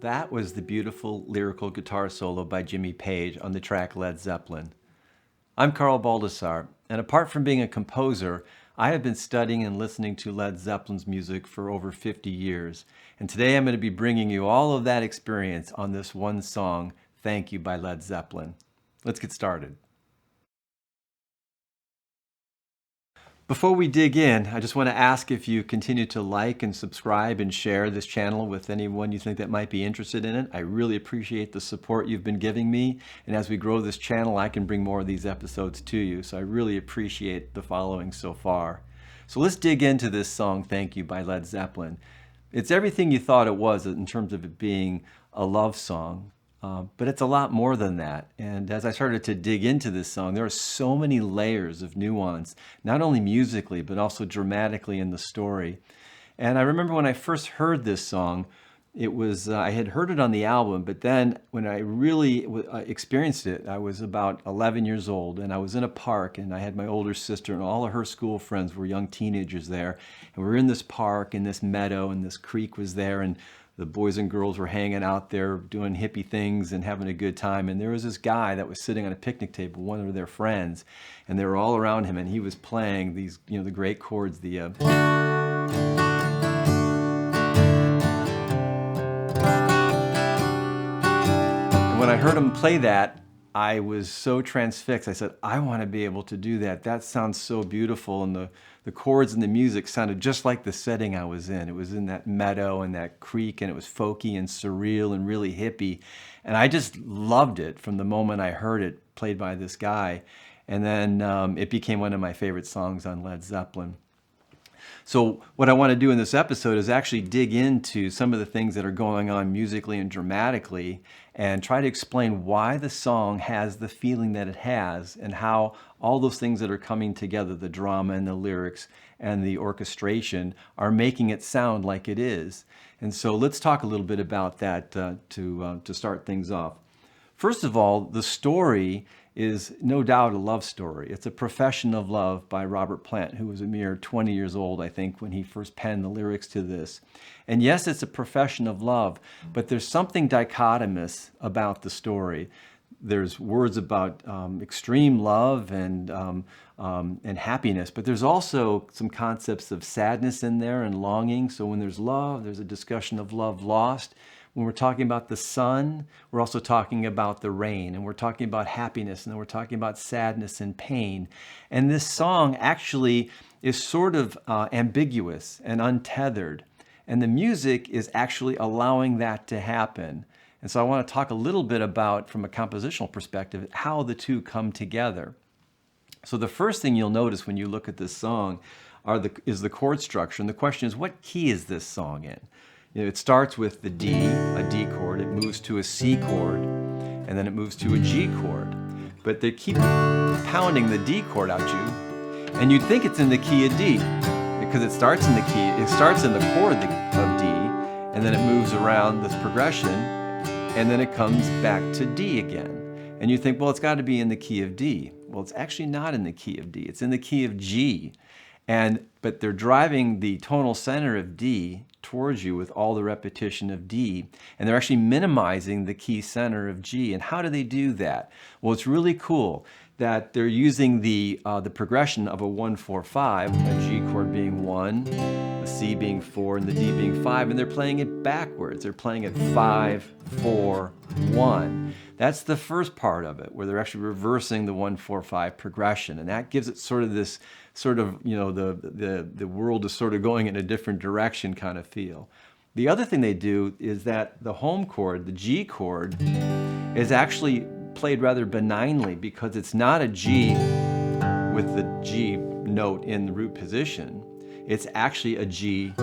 That was the beautiful lyrical guitar solo by Jimmy Page on the track Led Zeppelin. I'm Carl Baldassarre, and apart from being a composer, I have been studying and listening to Led Zeppelin's music for over 50 years. And today I'm going to be bringing you all of that experience on this one song, Thank You by Led Zeppelin. Let's get started. Before we dig in, I just want to ask if you continue to like and subscribe and share this channel with anyone you think that might be interested in it. I really appreciate the support you've been giving me. And as we grow this channel, I can bring more of these episodes to you. So I really appreciate the following so far. So let's dig into this song, Thank You by Led Zeppelin. It's everything you thought it was in terms of it being a love song. But it's a lot more than that. And as I started to dig into this song, there are so many layers of nuance, not only musically, but also dramatically in the story. And I remember when I first heard this song, it was, I had heard it on the album, but then when I really experienced it, I was about 11 years old and I was in a park and I had my older sister and all of her school friends were young teenagers there. And we were in this park in this meadow and this creek was there and the boys and girls were hanging out there doing hippie things and having a good time. And there was this guy that was sitting on a picnic table, one of their friends, and they were all around him and he was playing these, you know, the great chords, the and when I heard him play that, I was so transfixed. I said, I want to be able to do that. That sounds so beautiful. And the chords and the music sounded just like the setting I was in. It was in that meadow and that creek, and it was folky and surreal and really hippie. And I just loved it from the moment I heard it played by this guy. And then it became one of my favorite songs on Led Zeppelin. So what I want to do in this episode is actually dig into some of the things that are going on musically and dramatically and try to explain why the song has the feeling that it has and how all those things that are coming together, the drama and the lyrics and the orchestration, are making it sound like it is. And so let's talk a little bit about that to start things off. First of all, the story is no doubt a love story. It's a profession of love by Robert Plant, who was a mere 20 years old, I think, when he first penned the lyrics to this. And yes, it's a profession of love, but there's something dichotomous about the story. There's words about extreme love and happiness, but there's also some concepts of sadness in there and longing. So when there's love, there's a discussion of love lost. When we're talking about the sun, we're also talking about the rain, and we're talking about happiness, and then we're talking about sadness and pain. And this song actually is sort of ambiguous and untethered. And the music is actually allowing that to happen. And so I want to talk a little bit about, from a compositional perspective, how the two come together. So the first thing you'll notice when you look at this song is the chord structure. And the question is, what key is this song in? You know, it starts with the D, a D chord, it moves to a C chord, and then it moves to a G chord. But they keep pounding the D chord at you, and you'd think it's in the key of D, because it starts in the chord of D, and then it moves around this progression, and then it comes back to D again. And you think, well, it's got to be in the key of D. Well, it's actually not in the key of D, it's in the key of G. But they're driving the tonal center of D towards you with all the repetition of D, and they're actually minimizing the key center of G. And how do they do that? Well, it's really cool that they're using the progression of a 1-4-5, a G chord being 1, the C being 4, and the D being 5, and they're playing it backwards. They're playing it 5, 4, 1. That's the first part of it, where they're actually reversing the 1-4-5 progression, and that gives it sort of this sort of, you know, the world is sort of going in a different direction kind of feel. The other thing they do is that the home chord, the G chord, is actually played rather benignly because it's not a G with the G note in the root position. It's actually a G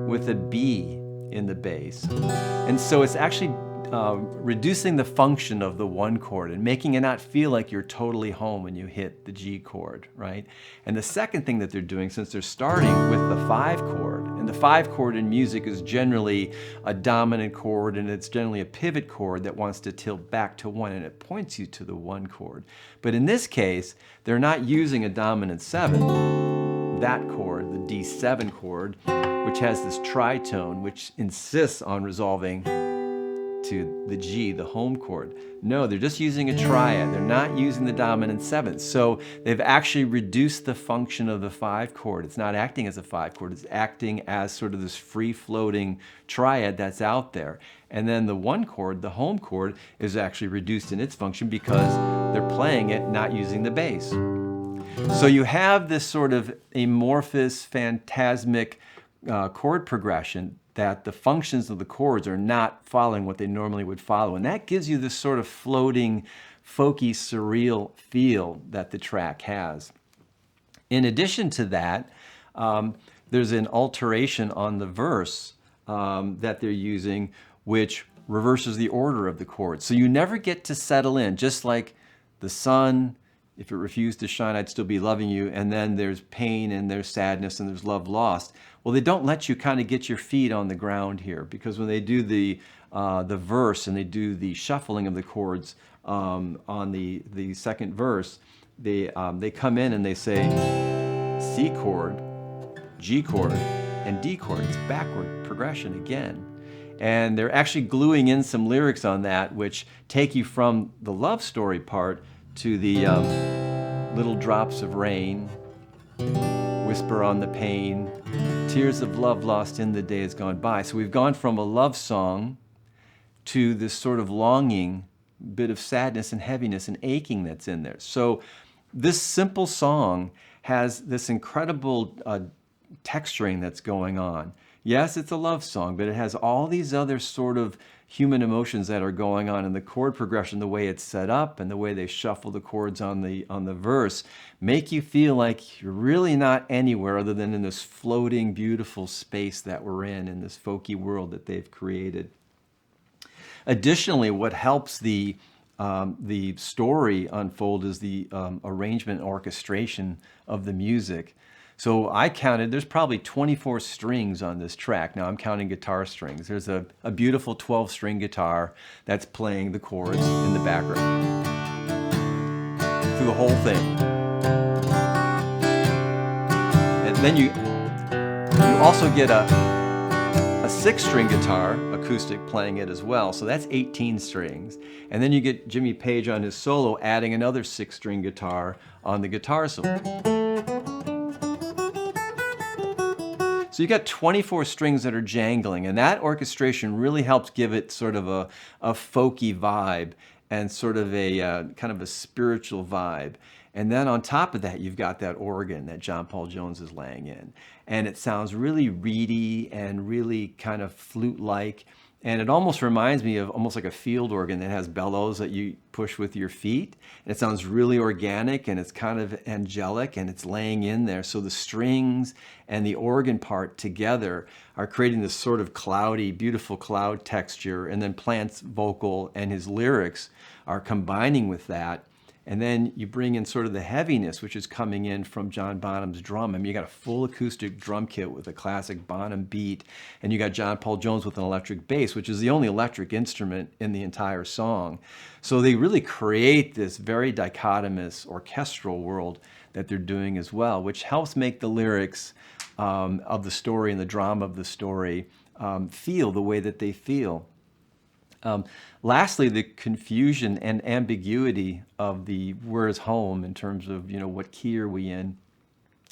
with a B in the bass. And so it's actually reducing the function of the one chord and making it not feel like you're totally home when you hit the G chord, right? And the second thing that they're doing, since they're starting with the 5 chord, and the 5 chord in music is generally a dominant chord, and it's generally a pivot chord that wants to tilt back to 1, and it points you to the 1 chord. But in this case, they're not using a dominant 7, that chord, the D7 chord, which has this tritone, which insists on resolving to the G, the home chord. No, they're just using a triad. They're not using the dominant seventh. So they've actually reduced the function of the 5 chord. It's not acting as a 5 chord. It's acting as sort of this free-floating triad that's out there. And then the 1 chord, the home chord, is actually reduced in its function because they're playing it not using the bass. So you have this sort of amorphous, phantasmic chord progression that the functions of the chords are not following what they normally would follow. And that gives you this sort of floating, folky, surreal feel that the track has. In addition to that, there's an alteration on the verse that they're using, which reverses the order of the chords. So you never get to settle in, just like the sun, if it refused to shine, I'd still be loving you. And then there's pain and there's sadness and there's love lost. Well, they don't let you kind of get your feet on the ground here, because when they do the verse and they do the shuffling of the chords on the second verse, they come in and they say C chord, G chord, and D chord. It's backward progression again. And they're actually gluing in some lyrics on that, which take you from the love story part to the little drops of rain, whisper on the pane, tears of love lost in the days gone by. So we've gone from a love song to this sort of longing, bit of sadness and heaviness and aching that's in there. So this simple song has this incredible texturing that's going on. Yes, it's a love song, but it has all these other sort of human emotions that are going on, and the chord progression, the way it's set up and the way they shuffle the chords on the verse, make you feel like you're really not anywhere other than in this floating, beautiful space that we're in this folky world that they've created. Additionally, what helps the story unfold is the arrangement and orchestration of the music. So I counted, there's probably 24 strings on this track. Now I'm counting guitar strings. There's a beautiful 12-string guitar that's playing the chords in the background through the whole thing. And then you also get a 6-string guitar, acoustic, playing it as well. So that's 18 strings. And then you get Jimmy Page on his solo adding another 6-string guitar on the guitar solo. So you got 24 strings that are jangling, and that orchestration really helps give it sort of a folky vibe and sort of a kind of a spiritual vibe. And then on top of that, you've got that organ that John Paul Jones is laying in. And it sounds really reedy and really kind of flute-like. And it almost reminds me of almost like a field organ that has bellows that you push with your feet. And it sounds really organic and it's kind of angelic and it's laying in there. So the strings and the organ part together are creating this sort of cloudy, beautiful cloud texture. And then Plant's vocal and his lyrics are combining with that. And then you bring in sort of the heaviness, which is coming in from John Bonham's drum. I mean, you got a full acoustic drum kit with a classic Bonham beat, and you got John Paul Jones with an electric bass, which is the only electric instrument in the entire song. So they really create this very dichotomous orchestral world that they're doing as well, which helps make the lyrics of the story and the drama of the story feel the way that they feel. Lastly, the confusion and ambiguity of the "where's home" in terms of, you know, what key are we in,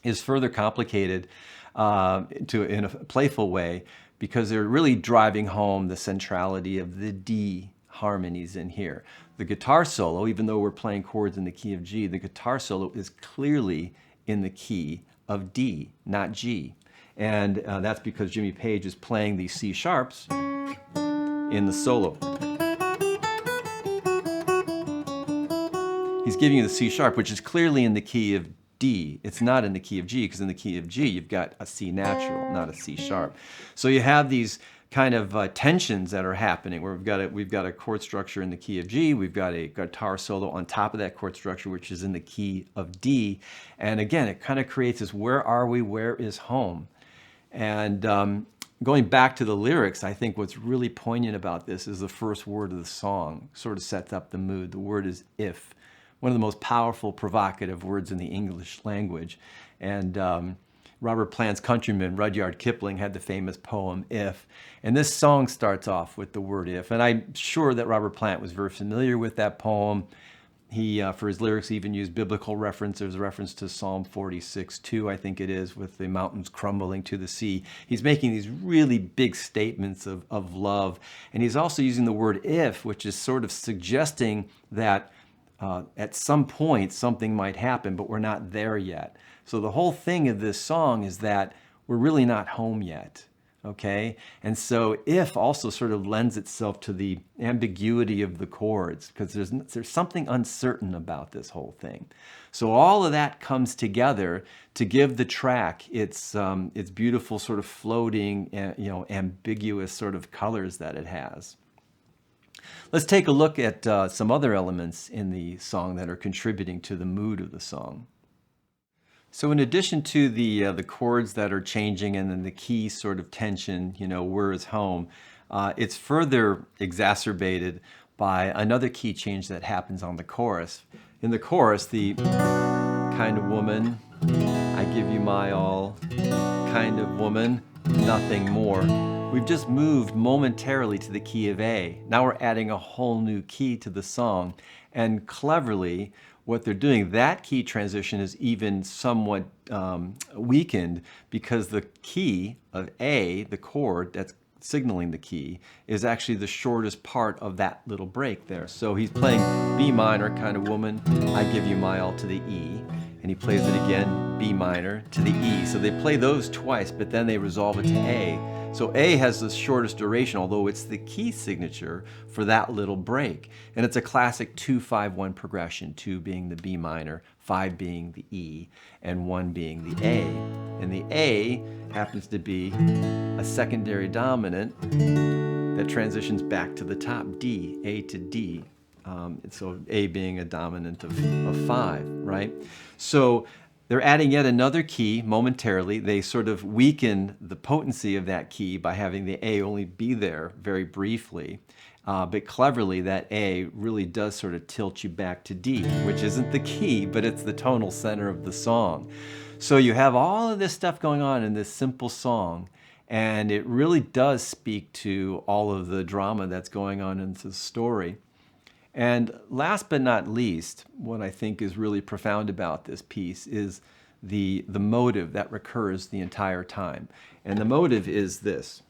is further complicated in a playful way, because they're really driving home the centrality of the D harmonies in here. The guitar solo, even though we're playing chords in the key of G, the guitar solo is clearly in the key of D, not G. And that's because Jimmy Page is playing these C sharps in the solo. He's giving you the C sharp, which is clearly in the key of D. It's not in the key of G, because in the key of G, you've got a C natural, not a C sharp. So you have these kind of tensions that are happening, where we've got a chord structure in the key of G, we've got a guitar solo on top of that chord structure, which is in the key of D. And again, it kind of creates this, where are we, where is home? And going back to the lyrics, I think what's really poignant about this is the first word of the song sort of sets up the mood. The word is "if," one of the most powerful, provocative words in the English language. And Robert Plant's countryman, Rudyard Kipling, had the famous poem, If. And this song starts off with the word if. And I'm sure that Robert Plant was very familiar with that poem. He, for his lyrics, even used biblical reference. There's a reference to Psalm 46:2, I think it is, with the mountains crumbling to the sea. He's making these really big statements of love. And he's also using the word if, which is sort of suggesting that at some point something might happen, but we're not there yet. So the whole thing of this song is that we're really not home yet. Okay, and so if also sort of lends itself to the ambiguity of the chords, because there's something uncertain about this whole thing. So all of that comes together to give the track its beautiful sort of floating, ambiguous sort of colors that it has. Let's take a look at some other elements in the song that are contributing to the mood of the song. So in addition to the chords that are changing and then the key sort of tension, where is home, it's further exacerbated by another key change that happens on the chorus. In the chorus, the kind of woman, I give you my all, kind of woman, nothing more. We've just moved momentarily to the key of A. Now we're adding a whole new key to the song, and cleverly, what they're doing, that key transition is even somewhat weakened because the key of A, the chord that's signaling the key, is actually the shortest part of that little break there. So he's playing B minor, kind of woman, I give you my all to the E, and he plays it again, B minor to the E. So they play those twice, but then they resolve it to A. So A has the shortest duration, although it's the key signature for that little break. And it's a classic 2-5-1 progression, 2 being the B minor, 5 being the E, and 1 being the A. And the A happens to be a secondary dominant that transitions back to the top, D, A to D. So A being a dominant of 5, right? So they're adding yet another key momentarily. They sort of weaken the potency of that key by having the A only be there very briefly. But cleverly, that A really does sort of tilt you back to D, which isn't the key, but it's the tonal center of the song. So you have all of this stuff going on in this simple song, and it really does speak to all of the drama that's going on in the story. And last but not least, what I think is really profound about this piece is the motive that recurs the entire time. And the motive is this.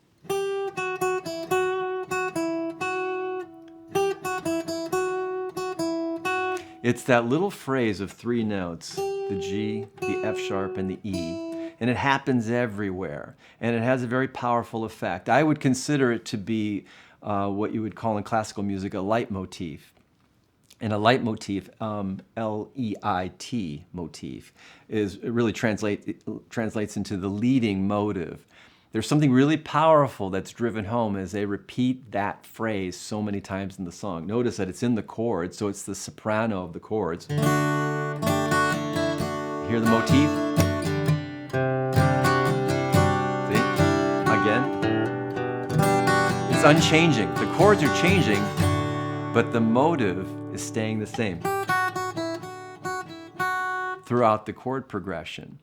It's that little phrase of 3 notes, the G, the F sharp, and the E. And it happens everywhere. And it has a very powerful effect. I would consider it to be what you would call in classical music a leitmotif. And a leitmotif, L-E-I-T motif, it really translates into the leading motive. There's something really powerful that's driven home as they repeat that phrase so many times in the song. Notice that it's in the chords, so it's the soprano of the chords. Hear the motif? See? Again. It's unchanging. The chords are changing, but the motive is staying the same throughout the chord progression.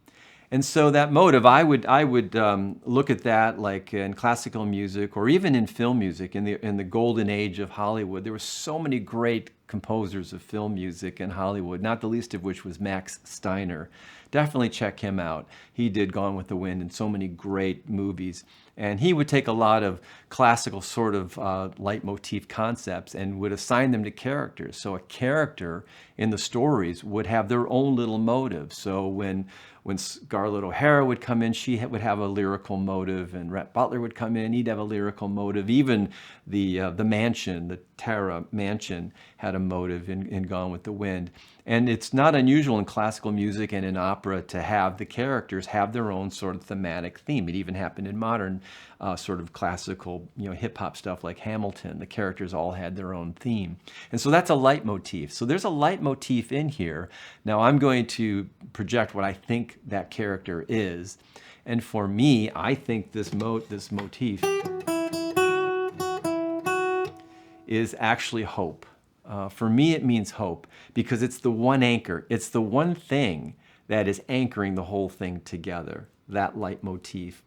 And so that motive, I would look at that like in classical music or even in film music in the golden age of Hollywood. There were so many great composers of film music in Hollywood, not the least of which was Max Steiner. Definitely check him out. He did Gone with the Wind and so many great movies. And he would take a lot of classical sort of leitmotif concepts and would assign them to characters. So a character in the stories would have their own little motive. So when Scarlett O'Hara would come in, she would have a lyrical motive, and Rhett Butler would come in, he'd have a lyrical motive. Even the mansion, the Tara mansion, had a motive in Gone with the Wind. And it's not unusual in classical music and in opera to have the characters have their own sort of thematic theme. It even happened in modern sort of classical, hip-hop stuff like Hamilton. The characters all had their own theme. And so that's a leitmotif. So there's a leitmotif in here. Now I'm going to project what I think that character is. And for me, I think this motif is actually hope. For me, it means hope because it's the one anchor. It's the one thing that is anchoring the whole thing together. that leitmotif.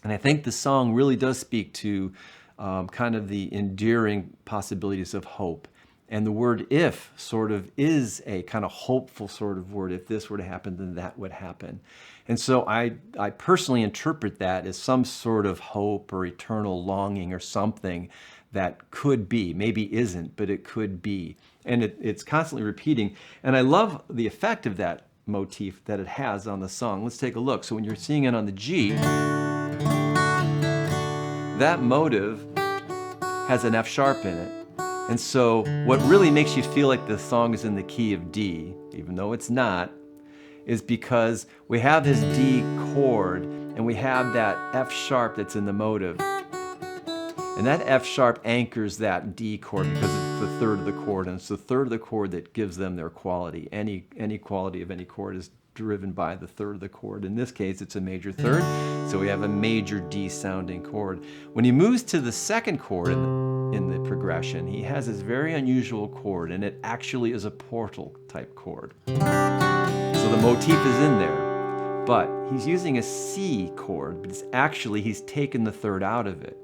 And I think the song really does speak to kind of the endearing possibilities of hope. And the word if sort of is a kind of hopeful sort of word. If this were to happen, then that would happen. And so I personally interpret that as some sort of hope or eternal longing or something that could be, maybe isn't, but it could be. And it's constantly repeating. And I love the effect of that motif that it has on the song. Let's take a look. So when you're seeing it on the G, that motive has an F sharp in it. And so what really makes you feel like the song is in the key of D, even though it's not, is because we have this D chord and we have that F sharp that's in the motive. And that F sharp anchors that D chord because it's the third of the chord, and it's the third of the chord that gives them their quality. Any quality of any chord is driven by the third of the chord. In this case, it's a major third, so we have a major D sounding chord. When he moves to the second chord in the progression, he has this very unusual chord, and it actually is a portal type chord. So the motif is in there, but he's using a C chord, but it's actually, he's taken the third out of it.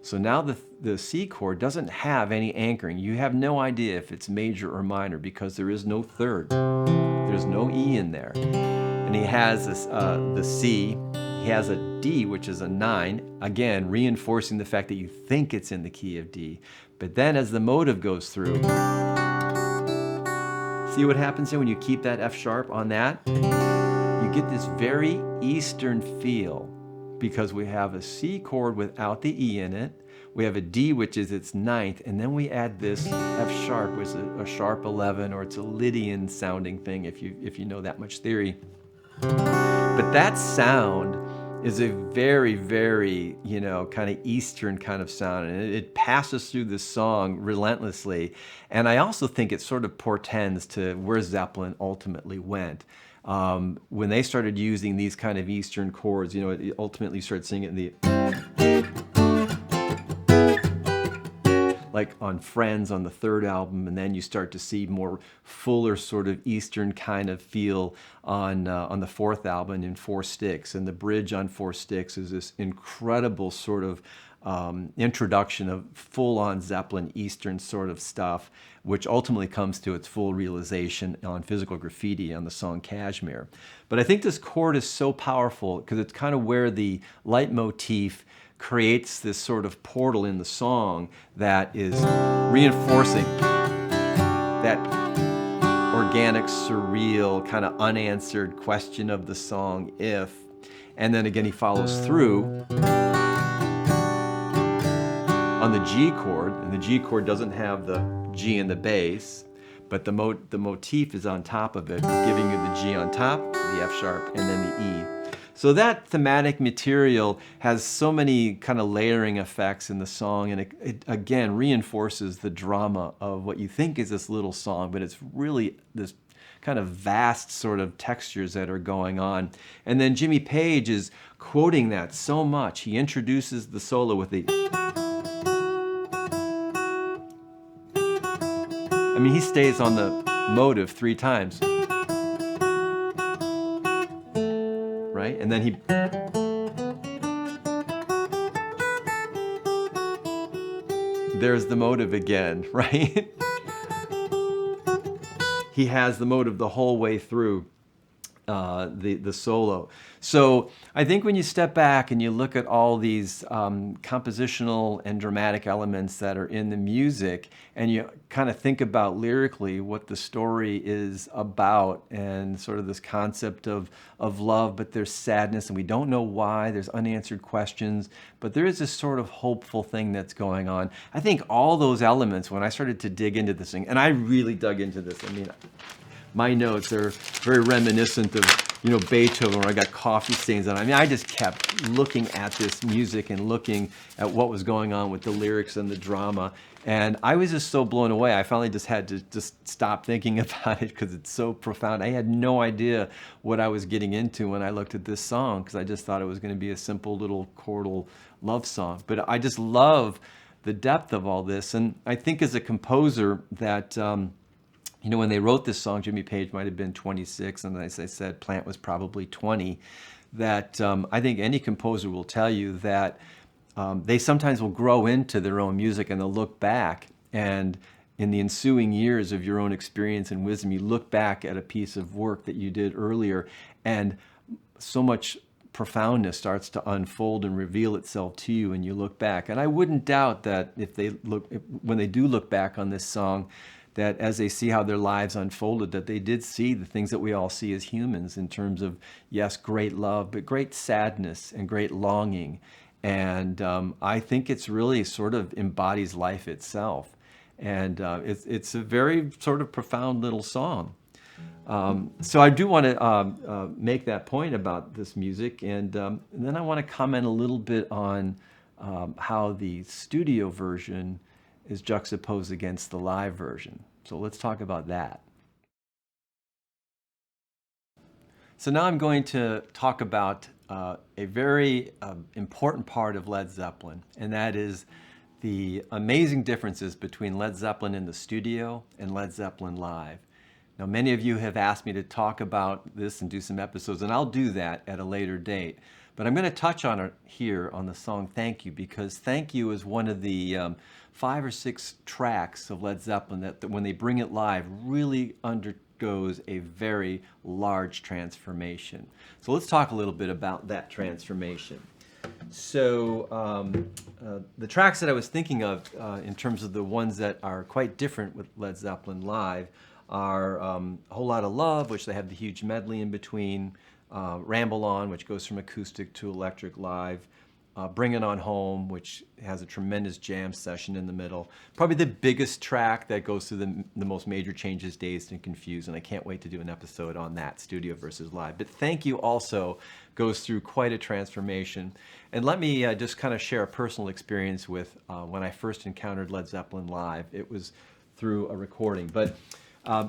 So now the C chord doesn't have any anchoring. You have no idea if it's major or minor because there is no third. There's no E in there. And he has this, the C, he has a D, which is a 9, again, reinforcing the fact that you think it's in the key of D. But then as the motive goes through, see what happens here when you keep that F sharp on that? You get this very Eastern feel because we have a C chord without the E in it. We have a D, which is its 9th, and then we add this F sharp, which is a sharp 11, or it's a Lydian sounding thing if you know that much theory. But that sound is a very, very, kind of Eastern kind of sound, and it passes through this song relentlessly. And I also think it sort of portends to where Zeppelin ultimately went. When they started using these kind of Eastern chords, it ultimately started singing in the, like on Friends on the third album, and then you start to see more fuller sort of Eastern kind of feel on the fourth album in Four Sticks. And the bridge on Four Sticks is this incredible sort of introduction of full-on Zeppelin Eastern sort of stuff, which ultimately comes to its full realization on Physical Graffiti on the song Kashmir. But I think this chord is so powerful because it's kind of where the leitmotif creates this sort of portal in the song that is reinforcing that organic, surreal, kind of unanswered question of the song, if. And then again, he follows through on the G chord, and the G chord doesn't have the G in the bass, but the motif is on top of it, giving you the G on top, the F sharp, and then the E. So that thematic material has so many kind of layering effects in the song, and it again reinforces the drama of what you think is this little song, but it's really this kind of vast sort of textures that are going on. And then Jimmy Page is quoting that so much. He introduces the solo with the, I mean, he stays on the motive 3 times. Right? And then he, there's the motive again, right? He has the motive the whole way through the solo. So I think when you step back and you look at all these compositional and dramatic elements that are in the music, and you kind of think about lyrically what the story is about, and sort of this concept of love, but there's sadness and we don't know why, there's unanswered questions, but there is this sort of hopeful thing that's going on. I think all those elements, when I started to dig into this thing, and I really dug into this, I mean, my notes are very reminiscent of, Beethoven, where I got coffee stains on it. I mean, I just kept looking at this music and looking at what was going on with the lyrics and the drama. And I was just so blown away. I finally just had to just stop thinking about it because it's so profound. I had no idea what I was getting into when I looked at this song, because I just thought it was going to be a simple little chordal love song. But I just love the depth of all this. And I think as a composer that, when they wrote this song, Jimmy Page might have been 26, and as I said, Plant was probably 20. that I think any composer will tell you that they sometimes will grow into their own music and they'll look back, and in the ensuing years of your own experience and wisdom, you look back at a piece of work that you did earlier, and so much profoundness starts to unfold and reveal itself to you, and you look back. And I wouldn't doubt that when they do look back on this song, that as they see how their lives unfolded, that they did see the things that we all see as humans in terms of, yes, great love, but great sadness and great longing. And I think it's really sort of embodies life itself. And it's a very sort of profound little song. So I do want to make that point about this music, and then I want to comment a little bit on how the studio version is juxtaposed against the live version. So let's talk about that. So now I'm going to talk about a very important part of Led Zeppelin, and that is the amazing differences between Led Zeppelin in the studio and Led Zeppelin live. Now, many of you have asked me to talk about this and do some episodes, and I'll do that at a later date. But I'm going to touch on it here on the song Thank You, because Thank You is one of the 5 or 6 tracks of Led Zeppelin that when they bring it live really undergoes a very large transformation. So let's talk a little bit about that transformation. So the tracks that I was thinking of in terms of the ones that are quite different with Led Zeppelin live are A Whole Lot of Love, which they have the huge medley in between, Ramble On, which goes from acoustic to electric live, Bring It On Home, which has a tremendous jam session in the middle. Probably the biggest track that goes through the most major changes, Dazed and Confused, and I can't wait to do an episode on that, studio versus live. But Thank You also goes through quite a transformation. And let me just kind of share a personal experience with when I first encountered Led Zeppelin live. It was through a recording. But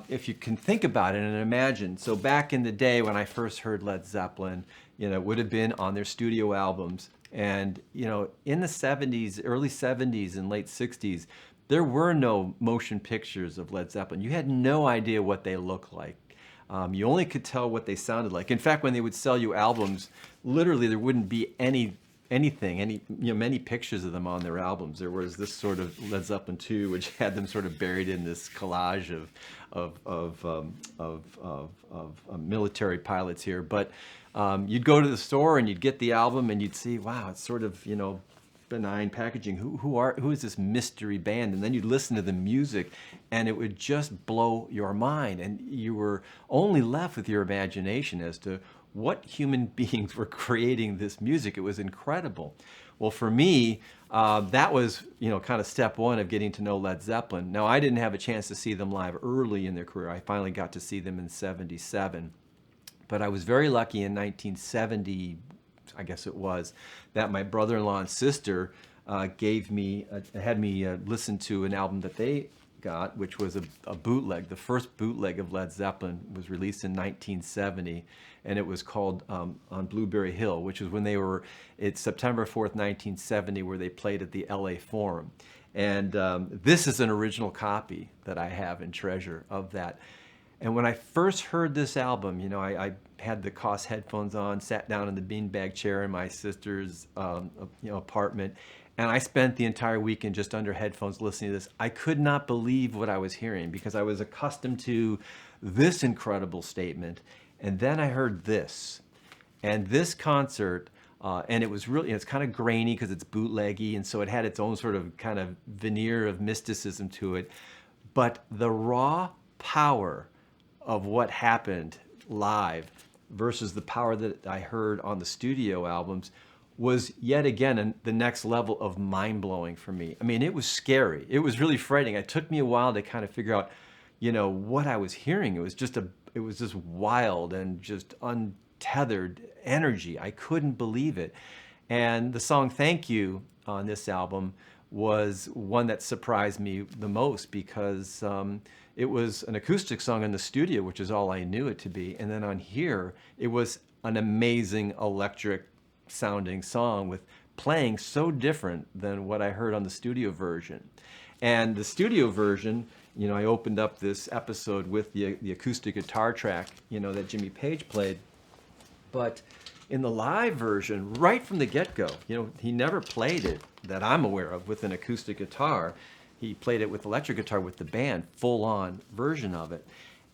if you can think about it and imagine, so back in the day when I first heard Led Zeppelin, it would have been on their studio albums. And, in the 70s, early 70s and late 60s, there were no motion pictures of Led Zeppelin. You had no idea what they looked like. You only could tell what they sounded like. In fact, when they would sell you albums, literally there wouldn't be many pictures of them on their albums. There was this sort of Led Zeppelin 2, which had them sort of buried in this collage of military pilots here. But you'd go to the store and you'd get the album and you'd see, wow, it's sort of benign packaging. Who is this mystery band? And then you'd listen to the music, and it would just blow your mind, and you were only left with your imagination as to what human beings were creating this music. It was incredible. Well, for me, that was kind of step one of getting to know Led Zeppelin. Now, I didn't have a chance to see them live early in their career. I finally got to see them in '77. But I was very lucky in 1970, I guess it was, that my brother-in-law and sister had me listen to an album that they got, which was a bootleg. The first bootleg of Led Zeppelin was released in 1970, and it was called On Blueberry Hill, which was when it's September 4th, 1970, where they played at the LA Forum. And this is an original copy that I have in treasure of that. And when I first heard this album, I had the Koss headphones on, sat down in the beanbag chair in my sister's apartment, and I spent the entire weekend just under headphones listening to this. I could not believe what I was hearing because I was accustomed to this incredible statement. And then I heard this. And this concert, and it was really, it's kind of grainy because it's bootleggy, and so it had its own sort of kind of veneer of mysticism to it. But the raw power of what happened live versus the power that I heard on the studio albums was yet again the next level of mind-blowing for me. I mean, it was scary. It was really frightening. It took me a while to kind of figure out, what I was hearing. It was just wild and just untethered energy. I couldn't believe it. And the song Thank You on this album was one that surprised me the most because it was an acoustic song in the studio, which is all I knew it to be. And then on here, it was an amazing electric sounding song with playing so different than what I heard on the studio version. And the studio version, I opened up this episode with the acoustic guitar track, that Jimmy Page played. But In the live version, right from the get-go, you know, he never played it that I'm aware of with an acoustic guitar. He played it with electric guitar with the band, full-on version of it.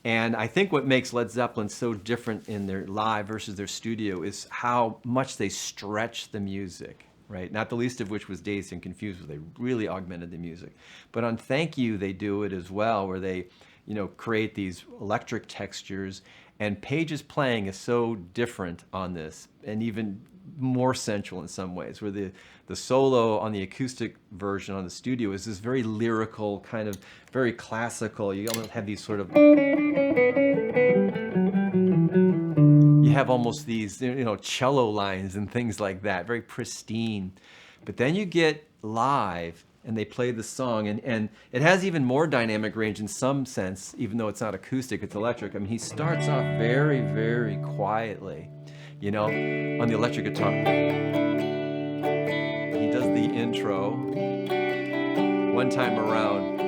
And I think what makes Led Zeppelin so different in their live versus their studio is how much they stretch the music, right? Not the least of which was Dazed and Confused, where they really augmented the music. But on Thank You, they do it as well, where they, you know, create these electric textures. And Page's playing is so different on this, and even more sensual in some ways, where the solo on the acoustic version on the studio is this very lyrical, kind of very classical. You almost have these sort of, you have almost these, you know, cello lines and things like that, very pristine. But then you get live and they play the song, and it has even more dynamic range in some sense, even though it's not acoustic, it's electric. I mean, he starts off very, very quietly, you know, on the electric guitar. He does the intro one time around,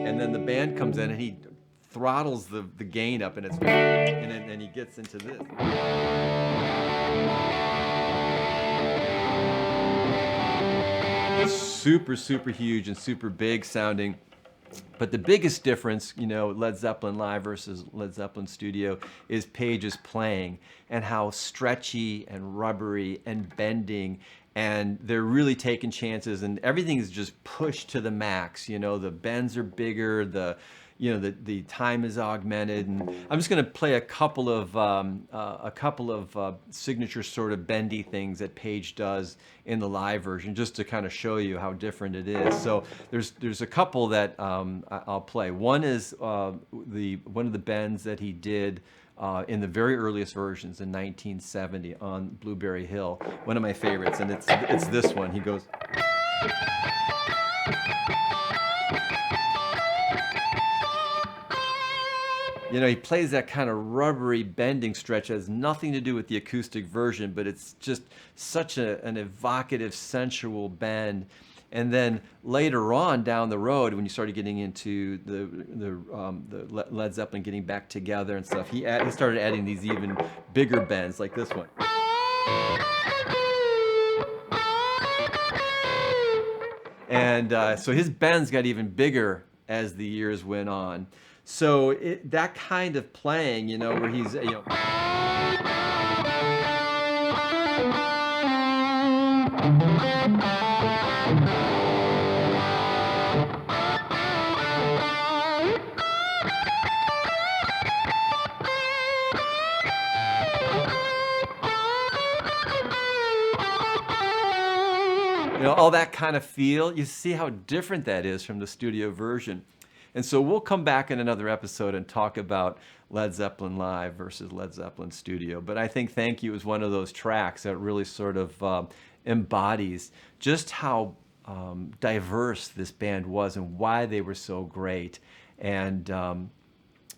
and then the band comes in and he throttles the gain up, and it's, and then he gets into this. Super, super huge and super big sounding. But the biggest difference, you know, Led Zeppelin live versus Led Zeppelin studio, is Page's playing and how stretchy and rubbery and bending, and they're really taking chances, and everything is just pushed to the max. You know, the bends are bigger, you know, the time is augmented, and I'm just going to play a couple of signature sort of bendy things that Page does in the live version, just to kind of show you how different it is. So there's a couple that I'll play. One is one of the bends that he did in the very earliest versions in 1970 on Blueberry Hill. One of my favorites, and it's this one. He goes. You know, he plays that kind of rubbery bending stretch. It has nothing to do with the acoustic version, but it's just such an evocative, sensual bend. And then later on down the road, when you started getting into the Led Zeppelin getting back together and stuff, he started adding these even bigger bends, like this one. And so his bends got even bigger as the years went on. So that kind of playing, you know, where he's, you know, all that kind of feel. You see how different that is from the studio version. And so we'll come back in another episode and talk about Led Zeppelin live versus Led Zeppelin studio. But I think Thank You is one of those tracks that really sort of embodies just how diverse this band was and why they were so great. And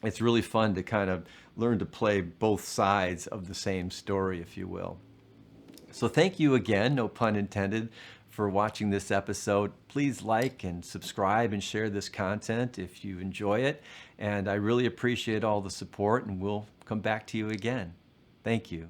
it's really fun to kind of learn to play both sides of the same story, if you will. So thank you again, no pun intended, for watching this episode. Please like and subscribe and share this content if you enjoy it. And I really appreciate all the support, and we'll come back to you again. Thank you.